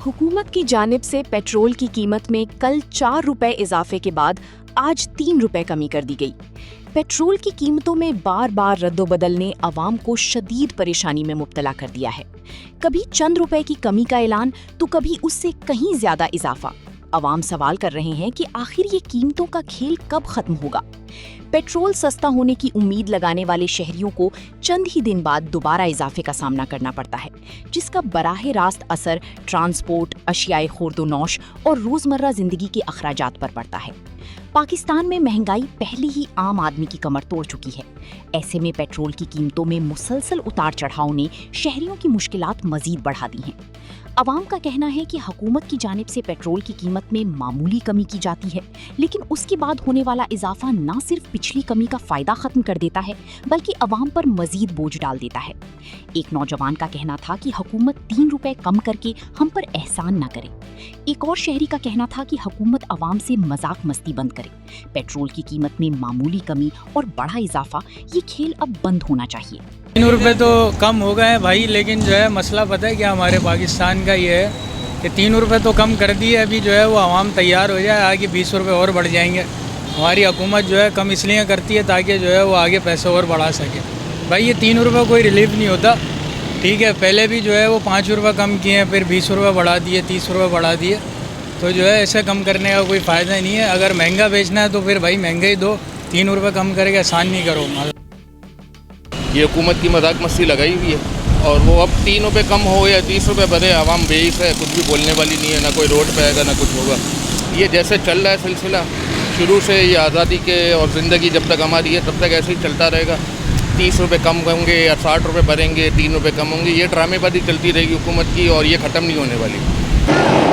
हुकूमत की जानिब से पेट्रोल की कीमत में कल 4 रुपए इजाफे के बाद आज 3 रुपए कमी कर दी गई। पेट्रोल की कीमतों में बार बार रद्दोबदल ने अवाम को शदीद परेशानी में मुब्तला कर दिया है। कभी चंद रुपए की कमी का ऐलान तो कभी उससे कहीं ज्यादा इजाफा। अवाम सवाल कर रहे हैं कि आखिर ये कीमतों का खेल कब खत्म होगा। पेट्रोल सस्ता होने की उम्मीद लगाने वाले शहरियों को चंद ही दिन बाद दोबारा इजाफे का सामना करना पड़ता है, जिसका बराह रास्त असर ट्रांसपोर्ट, अशियाए खुर्द-ओ-नौश और रोजमर्रा जिंदगी के अखराजात पर पड़ता है। पाकिस्तान में महंगाई पहले ही आम आदमी की कमर तोड़ चुकी है। ऐसे में पेट्रोल की कीमतों में मुसलसल उतार चढ़ाव ने शहरियों की मुश्किलात मजीद बढ़ा दी हैं। अवाम का कहना है कि हुकूमत की जानिब से पेट्रोल की कीमत में मामूली कमी की जाती है, लेकिन उसके बाद होने वाला इजाफा न सिर्फ पिछली कमी का फायदा खत्म कर देता है बल्कि अवाम पर मजीद बोझ डाल देता है। एक नौजवान का कहना था कि हुकूमत 3 रुपए कम करके हम पर एहसान न करे। एक और शहरी का कहना था कि हुकूमत अवाम से मजाक मस्ती बंद करे। पेट्रोल की कीमत में मामूली कमी और बड़ा इजाफा, ये खेल अब बंद होना चाहिए। 3 रुपये तो कम हो गए हैं भाई, लेकिन जो है मसला पता है क्या हमारे पाकिस्तान का ये है कि 3 रुपये तो कम कर दिए, अभी जो है वो आवाम तैयार हो जाए, आगे 20 रुपये और बढ़ जाएंगे। हमारी हुकूमत जो है कम इसलिए करती है ताकि जो है वो आगे पैसे और बढ़ा सके। भाई ये 3 रुपये कोई रिलीफ नहीं होता, ठीक है। पहले भी जो है वो 5 रुपये कम किए हैं, फिर 20 रुपये बढ़ा दिए, 30 रुपये बढ़ा दिए, तो जो है ऐसे कम करने का कोई फ़ायदा ही नहीं है। अगर महंगा बेचना है तो फिर भाई महंगा ही दो, 3 रुपये कम करके आसान नहीं करो। ये हुकूमत की मजाक मस्ती लगाई हुई है और वो अब 3 रुपये कम हो या 30 रुपये बढ़े, आवाम बेइस है, कुछ भी बोलने वाली नहीं है, ना कोई रोड पे आएगा ना कुछ होगा। ये जैसे चल रहा है सिलसिला शुरू से, ये आज़ादी के और ज़िंदगी जब तक हमारी है तब तक ऐसे ही चलता रहेगा। 30 रुपये कम होंगे या 60 रुपये बढ़ेंगे, 3 रुपये कम होंगे, ये ड्रामेबाजी चलती रहेगी हुकूमत की और ये ख़त्म नहीं होने वाली।